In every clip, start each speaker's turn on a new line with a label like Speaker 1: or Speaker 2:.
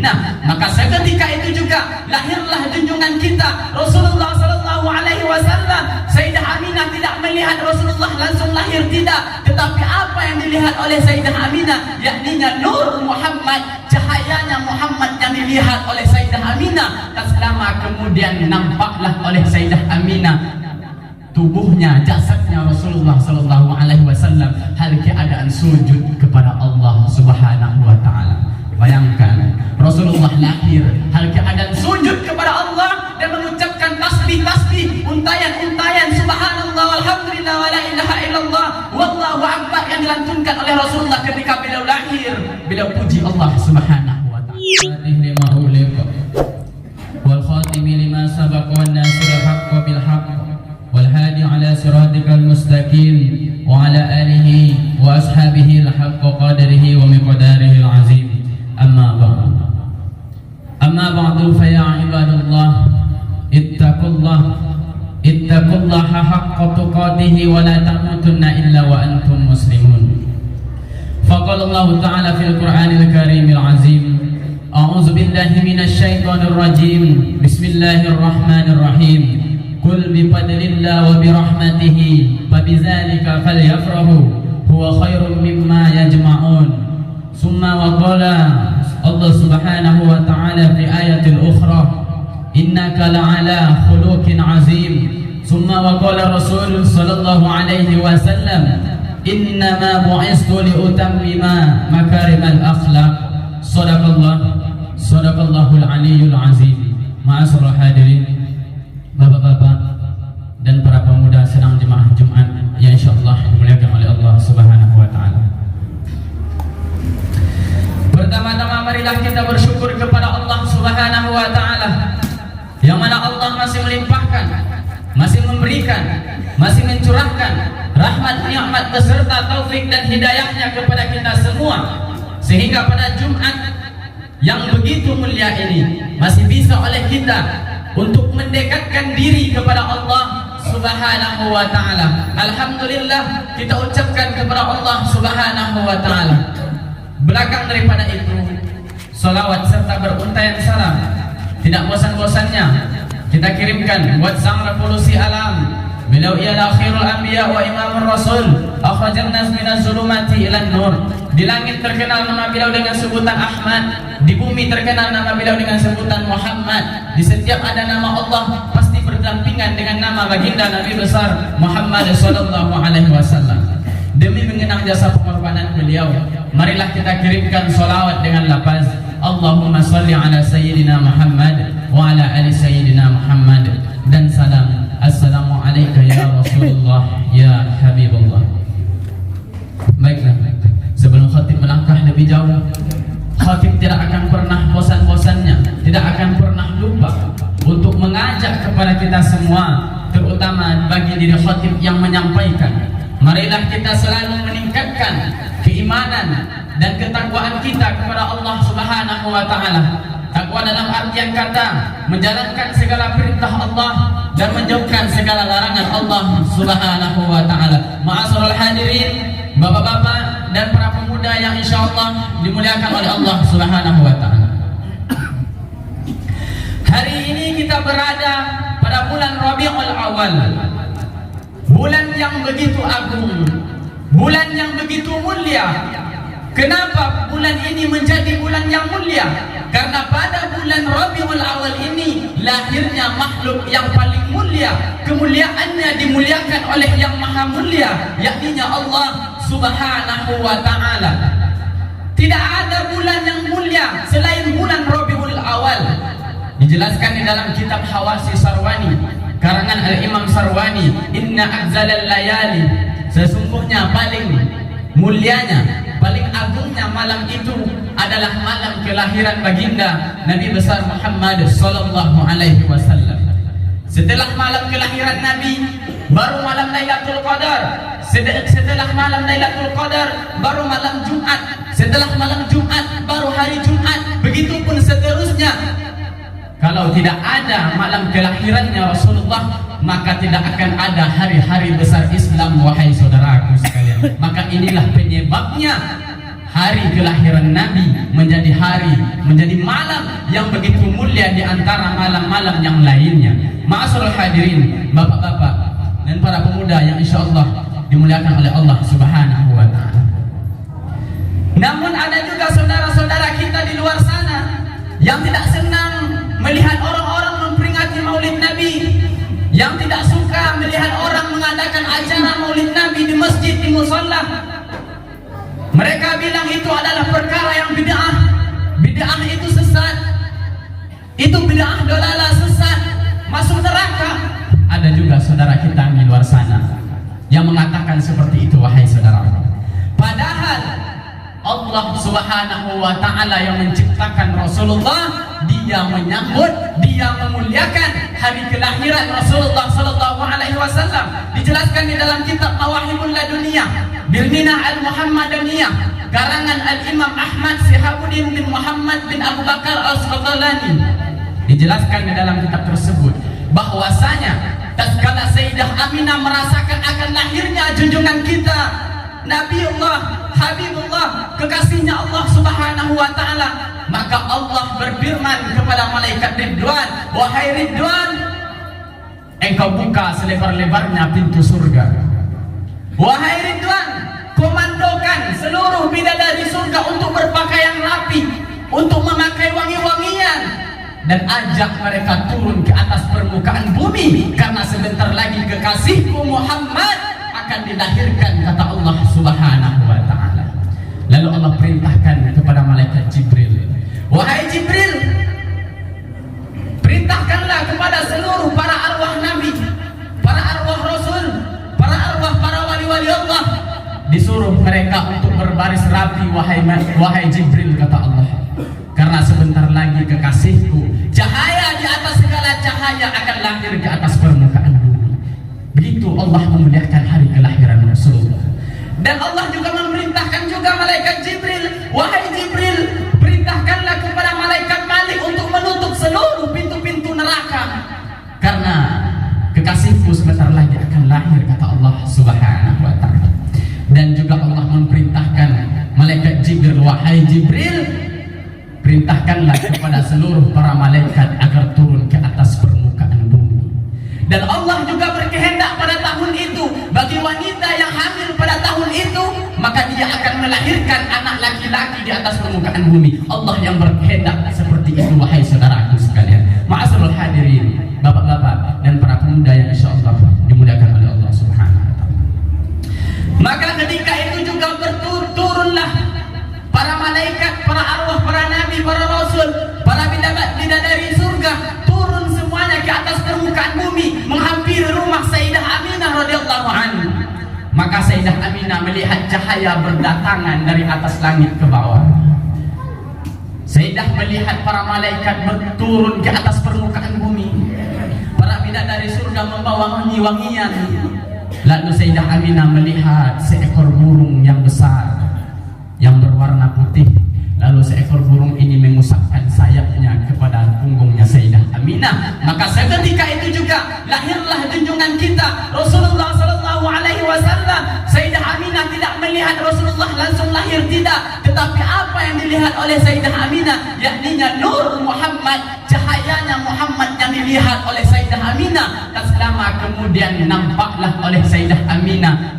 Speaker 1: Nah, maka seketika itu juga lahirlah junjungan kita Rasulullah sallallahu alaihi wasallam. Sayyidah Aminah tidak melihat Rasulullah langsung lahir, tidak, tetapi apa yang dilihat oleh Sayyidah Aminah, yakninya nur Muhammad, cahayanya Muhammad yang dilihat oleh Sayyidah Aminah. Tak lama kemudian nampaklah oleh Sayyidah Aminah tubuhnya, jasadnya Rasulullah sallallahu alaihi wasallam hal keadaan sujud kepada Allah Subhanahu wa taala. Bayangkan Rasulullah lahir hal keadaan sujud kepada Allah dan mengucapkan tasbih-tasbih, untayan-untayan subhanallah walhamdulillah wala ilaha illallah wallahu akbar yang dilantunkan oleh Rasulullah ketika beliau lahir. Beliau puji Allah Subhanahu wa taala. Wal khatimi lima sabaqa wan nasiril haqqo bil haqq wal hadi ala siratikal mustaqim wa ala alihi wa ashabihi al haqqa qadrihi wa miqdarihi al azim. Amma ba'du fa ya ibadallah ittaqullaha haqqa tuqatih wa la tamutunna illa wa antum muslimun. Faqala Allah ta'ala fil Qur'anil Karimil Azim, a'udzu billahi minasy syaithanir rajim. Bismillahirrahmanirrahim. Qul bi fadlillah wa bi rahmatihi fabidzalika falyafrahu huwa khairum mimma yajma'un. Summa wa qala Allah subhanahu wa ta'ala fi ayatil ukhra, innaka la'ala khuluqin azim. Summa wa qala Rasul sallallahu alaihi wasallam, innama bu'istu liutammima makarimal akhlaq. Sadaqallahul aliyyul azim. Ma'asyiral hadirin, bapak-bapak dan para pemuda sedang jemaah Jumat yang insyaallah dimuliakan oleh Allah Subhanahu wa taala. Pertama-tama marilah kita bersyukur kepada Allah Subhanahu wa taala, yang mana Allah masih melimpahkan, masih memberikan, masih mencurahkan rahmat, nikmat beserta taufik dan hidayahnya kepada kita semua, sehingga pada Jumat yang begitu mulia ini masih bisa oleh kita untuk mendekatkan diri kepada Allah Subhanahu wa taala. Alhamdulillah kita ucapkan kepada Allah Subhanahu wa taala. Belakang daripada itu, salawat serta beruntayan salam tidak bosan-bosannya kita kirimkan buat sang revolusi alam. Beliau ialah akhirul anbiya wa imamur rasul, akhrajan nas minaz zulumati ilan nur. Di langit terkenal nama beliau dengan sebutan Ahmad, di bumi terkenal nama beliau dengan sebutan Muhammad. Di setiap ada nama Allah pasti berdampingan dengan nama baginda Nabi besar Muhammad sallallahu alaihi wasallam. Demi mengenang jasa pengorbanan beliau, marilah kita kirimkan salawat dengan lafaz Allahumma salli ala sayyidina Muhammad wa ala ali sayyidina Muhammad, dan salam assalamu alayka ya Rasulullah ya Habibullah. Baiklah, sebelum khatib melangkah lebih jauh, khatib tidak akan pernah bosan-bosannya, tidak akan pernah lupa untuk mengajak kepada kita semua, terutama bagi diri khatib yang menyampaikan, marilah kita selalu meningkatkan keimanan dan ketakwaan kita kepada Allah Subhanahu wa taala. Takwa dalam artian kata menjalankan segala perintah Allah dan menjauhkan segala larangan Allah Subhanahu wa taala. Ma'asyiral hadirin, bapak-bapak dan para pemuda yang insyaallah dimuliakan oleh Allah Subhanahu wa taala. Hari ini kita berada pada bulan Rabiul Awal, bulan yang begitu agung, bulan yang begitu mulia. Kenapa bulan ini menjadi bulan yang mulia? Karena pada bulan Rabiul Awal ini lahirnya makhluk yang paling mulia. Kemuliaannya dimuliakan oleh yang maha mulia, yakninya Allah Subhanahu wa ta'ala. Tidak ada bulan yang mulia selain bulan Rabiul Awal. Dijelaskan di dalam kitab Hawasi Sarwani, karangan Al-Imam Sarwani, inna adzalal layali, sesungguhnya paling mulianya, paling agungnya malam itu adalah malam kelahiran baginda Nabi besar Muhammad sallallahu alaihi wasallam. Setelah malam kelahiran Nabi baru malam Lailatul Qadar. Setelah malam Lailatul Qadar baru malam Jumat. Setelah malam Jumat baru hari Jumat. Begitupun seterusnya. Kalau tidak ada malam kelahirannya Rasulullah, maka tidak akan ada hari-hari besar Islam, wahai saudaraku sekalian. Maka inilah penyebabnya hari kelahiran Nabi menjadi hari, menjadi malam yang begitu mulia di antara malam-malam yang lainnya. Ma'asyiral hadirin, bapak-bapak dan para pemuda yang insyaallah dimuliakan oleh Allah Subhanahu wa taala. Namun ada juga saudara-saudara kita di luar sana yang tidak senang melihat orang-orang memperingati Maulid Nabi, yang tidak suka melihat orang mengadakan acara Maulid Nabi di masjid, di musalla. Mereka bilang itu adalah perkara yang bid'ah. Bid'ah itu sesat. Itu bid'ah dolalah, sesat, masuk neraka. Ada juga saudara kita di luar sana yang mengatakan seperti itu, wahai saudara. Padahal Allah Subhanahu wa taala yang menciptakan Rasulullah, dia menyambut, dia memuliakan hari kelahiran Rasulullah sallallahu alaihi wasallam. Dijelaskan di dalam kitab Mawahibul Laduniyah Birminah Al-Muhammadaniyah karangan Al-Imam Ahmad Sihabuddin bin Muhammad bin Abu Bakar Al-Asqalani. Dijelaskan di dalam kitab tersebut bahwasanya tatkala Sayyidah Aminah merasakan akan lahirnya junjungan kita Nabiullah, Habibullah, kekasihnya Allah Subhanahu wa taala, maka Allah berfirman kepada malaikat Ridwan, wahai Ridwan, engkau buka selebar-lebarnya pintu surga. Wahai Ridwan, komandokan seluruh bidadari surga untuk berpakaian rapi, untuk memakai wangi-wangian, dan ajak mereka turun ke atas permukaan bumi, karena sebentar lagi kekasihku Muhammad akan dilahirkan, kata Allah Subhanahu wa taala. Lalu Allah perintahkan kepada malaikat Jibril, wahai Jibril, perintahkanlah kepada seluruh para arwah Nabi, para arwah Rasul, para arwah para wali-wali Allah, disuruh mereka untuk berbaris rapi, wahai Jibril, kata Allah, karena sebentar lagi kekasihku, cahaya di atas segala cahaya, akan lahir di atas permukaan bumi. Begitu Allah memuliakan hari kelahiran Rasulullah. Dan Allah juga memerintahkan juga malaikat Jibril, wahai Jibril, perintahkanlah kepada malaikat Malik untuk menutup seluruh pintu-pintu neraka, karena kekasihku sebentar lagi akan lahir, kata Allah Subhanahu wa taala. Dan juga Allah memerintahkan malaikat Jibril, wahai Jibril, perintahkanlah kepada seluruh para malaikat agar turun ke atas permukaan bumi. Dan Allah juga berkehendak pada tahun itu, bagi wanita yang hamil pada tahun itu, maka dia akan melahirkan anak laki-laki di atas permukaan bumi. Allah yang berkehendak seperti itu, wahai saudaraku sekalian. Ma'asyiral hadirin, bapak-bapak dan para pemuda yang insyaallah dimuliakan oleh Allah Subhanahu wa taala. Maka ketika itu juga turunlah para malaikat, para arwah, para nabi, para rasul, para bidadari surga, turun semuanya ke atas permukaan bumi, menghampiri rumah Sayyidah Aminah radhiyallahu anha. Maka Sayyidah Aminah melihat cahaya berdatangan dari atas langit ke bawah. Sayyidah melihat para malaikat berturun ke atas permukaan bumi, para bidadari surga membawa wangi-wangian. Lalu Sayyidah Aminah melihat seekor burung yang besar, yang berwarna putih. Lalu seekor burung ini mengusapkan sayapnya kepada punggungnya Sayyidah Aminah. Maka seketika itu juga lahirlah junjungan kita Rasulullah sallallahu alaihi wasallam. Sayyidah Aminah tidak melihat Rasulullah langsung lahir, tidak, tetapi apa yang dilihat oleh Sayyidah Aminah, yakninya nur Muhammad, cahayanya Muhammad yang dilihat oleh Sayyidah Aminah. Tak lama kemudian nampaklah oleh Sayyidah Aminah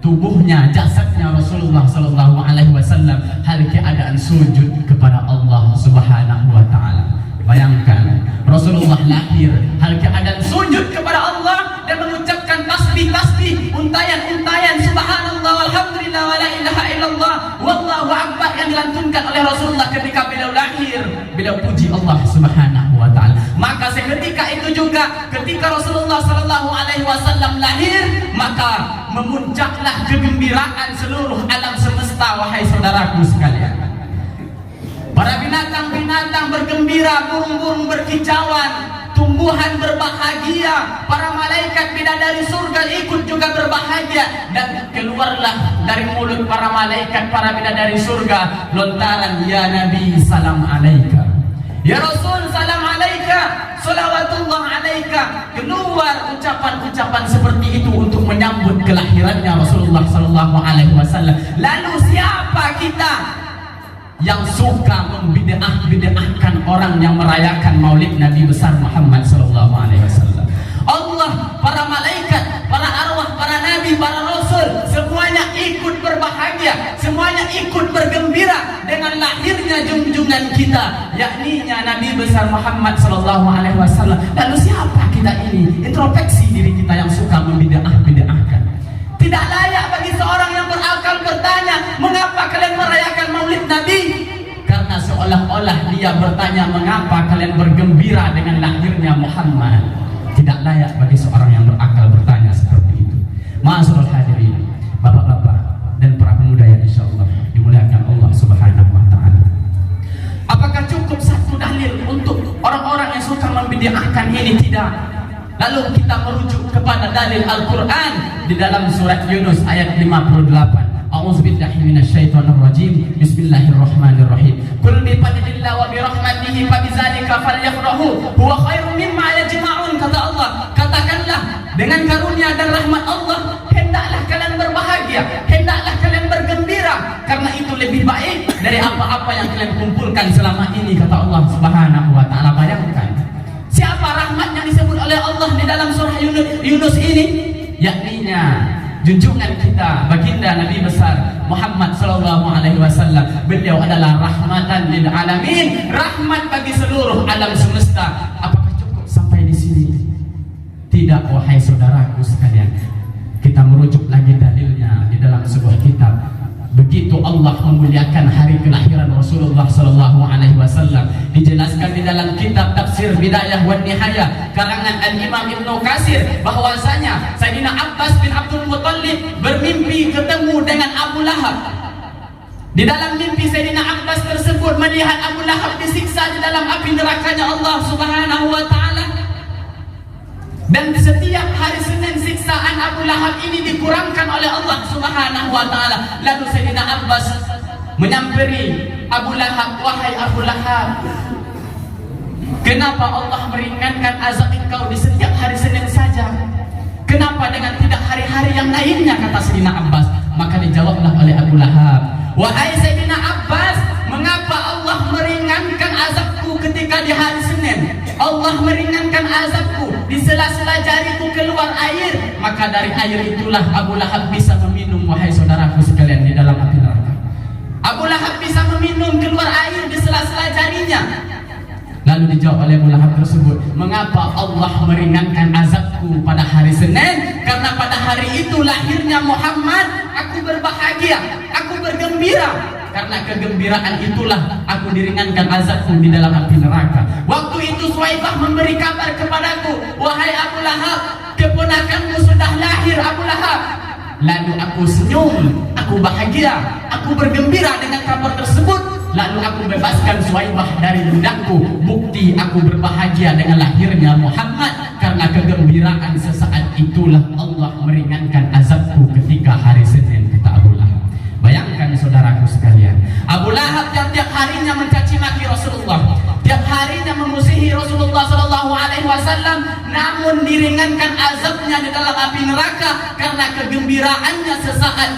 Speaker 1: tubuhnya, jasadnya Rasulullah sallallahu alaihi wasallam hal keadaan sujud kepada Allah Subhanahu wa taala. Bayangkan Rasulullah lahir hal keadaan sujud kepada Allah dan mengucapkan tasbih-tasbih, untayan-untayan subhanallah walhamdulillah wala ilaha illallah wallahu akbar yang dilantunkan oleh Rasulullah ketika beliau lahir. Beliau puji Allah Subhanahu wa taala. Maka seketika itu juga ketika Rasulullah sallallahu alaihi wasallam lahir, maka memuncaklah kegembiraan seluruh alam semesta, wahai saudaraku sekalian. Para binatang-binatang bergembira, burung-burung berkicauan, tumbuhan berbahagia, para malaikat bidadari surga ikut juga berbahagia. Dan keluarlah dari mulut para malaikat, para bidadari surga lontaran, ya Nabi salam alaika, ya Rasul salam alaika, salawatullah alaika. Keluar ucapan-ucapan seperti itu untuk menyambut kelahirannya Rasulullah sallallahu alaihi wasallam. Lalu siapa kita yang suka membid'ah-bid'ahkan orang yang merayakan Maulid Nabi besar Muhammad sallallahu alaihi wasallam. Allah, para malaikat, para arwah, para nabi, para rasul, semuanya ikut berbahagia, semuanya ikut bergembira dengan lahirnya junjungan kita, yakninya Nabi besar Muhammad sallallahu alaihi wasallam. Lalu siapa kita ini? Introspeksi diri kita yang suka membid'ah-bid'ahkan. Tidak layak bagi seorang yang berakal bertanya, mengapa kalian merayakan Maulid Nabi? Karena seolah-olah dia bertanya, mengapa kalian bergembira dengan lahirnya Muhammad? Tidak layak bagi seorang yang berakal bertanya seperti itu. Ma'asyiral hadirin, bapak-bapak dan para pemuda yang insyaallah dimuliakan Allah Subhanahu wa taala. Apakah cukup satu dalil untuk orang-orang yang suka membid'ahkan ini? Tidak. Lalu kita merujuk kepada dalil Al-Qur'an di dalam surat Yunus ayat 58. A'udzubillahi minasyaitonir rajim. Bismillahirrahmanirrahim. Qul bi fadlillah wa bi rahmatihi fa bidzalika falyafrahu huwa khairum mimma yajma'un. Kata Allah, katakanlah dengan karunia dan rahmat Allah hendaklah kalian berbahagia, hendaklah kalian bergembira, karena itu lebih baik dari apa-apa yang kalian kumpulkan selama ini, kata Allah Subhanahu wa taala. Bayangkan siapa rahmat yang disebut oleh Allah di dalam surah Yunus ini, yakninya junjungan kita baginda Nabi besar Muhammad sallallahu alaihi wasallam. Beliau adalah rahmatan lil alamin, rahmat bagi seluruh alam semesta. Apakah cukup sampai di sini? Tidak, wahai saudaraku sekalian. Kita merujuk lagi dalilnya di dalam sebuah kitab. Begitu Allah memuliakan hari kelahiran Rasulullah sallallahu alaihi wasallam, dijelaskan di dalam kitab Tafsir Bidayah wan Nihayah karangan Al-Imam Ibnu Katsir bahwasanya Sayyidina Abbas bin Abdul Muttalib bermimpi ketemu dengan Abu Lahab. Di dalam mimpi Sayyidina Abbas tersebut melihat Abu Lahab disiksa di dalam api nerakanya Allah Subhanahu wa taala. Dan setiap hari Senin siksaan Abu Lahab ini dikurangkan oleh Allah Subhanahu wa taala. Lalu Sayyidina Abbas menyampiri Abu Lahab, wahai Abu Lahab, kenapa Allah meringankan azab engkau di setiap hari Senin saja? Kenapa dengan tidak hari-hari yang lainnya, kata Sayyidina Abbas? Maka dijawablah oleh Abu Lahab, wahai Sayyidina Abbas, mengapa Allah meringankan azabku ketika di hari Senin? Allah meringankan azabku di sela-sela jariku keluar air, maka dari air itulah Abu Lahab bisa meminum, wahai saudaraku sekalian, di dalam api neraka. Abu Lahab bisa meminum keluar air di sela-sela jarinya. Lalu dijawab oleh Abu Lahab tersebut, mengapa Allah meringankan azabku pada hari Senin? Karena pada hari itu lahirnya Muhammad, aku berbahagia, aku bergembira. Karena kegembiraan itulah aku diringankan azabku di dalam api neraka. Waktu itu Suwaibah memberi kabar kepadaku, wahai Abu Lahab, keponakanmu sudah lahir, Abu Lahab. Lalu aku senyum, aku bahagia, aku bergembira dengan kabar tersebut. Lalu aku bebaskan Suwaibah dari budakku. Bukti aku berbahagia dengan lahirnya Muhammad. Karena kegembiraan sesaat itulah Allah meringankan azabku ketika hari Senin, kata Abu Lahab. Bayangkan saudaraku sekalian, Abu Lahab yang tiap harinya mencaci maki Rasulullah, tiap harinya memusuhi Rasulullah sallallahu alaihi wasallam, namun diringankan azabnya di dalam api neraka karena kegembiraannya sesaat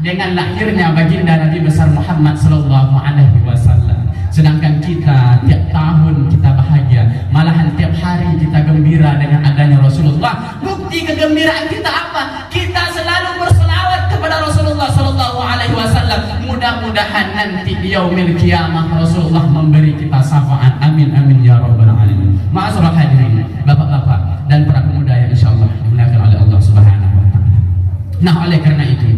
Speaker 1: dengan lahirnya baginda Nabi besar Muhammad sallallahu alaihi wasallam. Sedangkan kita tiap tahun kita bahagia, malahan tiap hari kita gembira dengan adanya Rasulullah. Bukti kegembiraan kita apa? Kita selalu berselawat kepada Rasulullah sallallahu alaihi wasallam. Mudah-mudahan nanti di yaumil qiyamah Rasulullah memberi kita syafaat. Amin amin ya rabbal alamin. Ma'asyiral hadirin, bapak-bapak dan para pemuda yang insyaallah dimuliakan oleh Allah Subhanahu wa taala. Nah, oleh karena itu,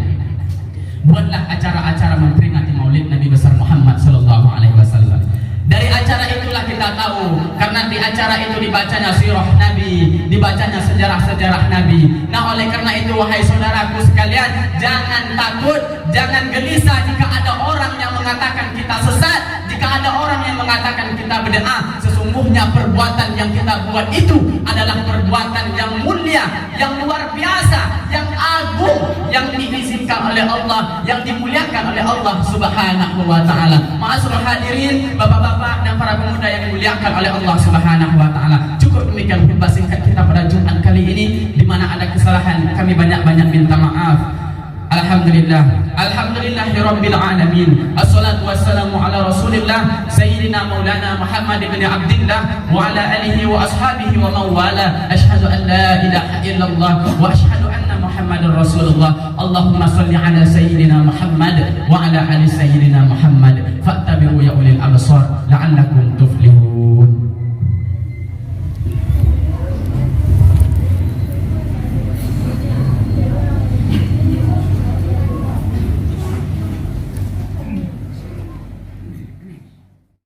Speaker 1: buatlah acara-acara memperingati Maulid Nabi besar Muhammad sallallahu alaihi wasallam. Dari acara itulah kita tahu, karena di acara itu dibacanya sirah Nabi, dibacanya sejarah-sejarah Nabi. Nah, oleh karena itu wahai saudaraku sekalian, jangan takut, jangan gelisah jika ada orang yang mengatakan kita sesat, jika ada orang yang mengatakan kita bid'ah. Sesungguhnya perbuatan yang kita buat itu adalah perbuatan yang mulia, yang luar biasa, yang agung, yang diizinkan oleh Allah, yang dimuliakan oleh Allah Subhanahu wa taala. Ma'asyiral hadirin, bapak-bapak dan para pemuda yang dimuliakan oleh Allah Subhanahu wa taala. Cukup demikian khutbah singkat kita pada Jumat kali ini, di mana ada kesalahan kami banyak-banyak minta maaf. Alhamdulillah, alhamdulillahirabbil alamin. Assalatu wassalamu ala Rasulillah sayyidina Maulana Muhammad ibn Abdillah wa ala alihi wa ashabihi wa man wala. Asyhadu an la ilaha illallah wa asyhadu anna Muhammadar Rasulullah. Allahumma shalli ala sayyidina Muhammad wa ala ali sayyidina Muhammad.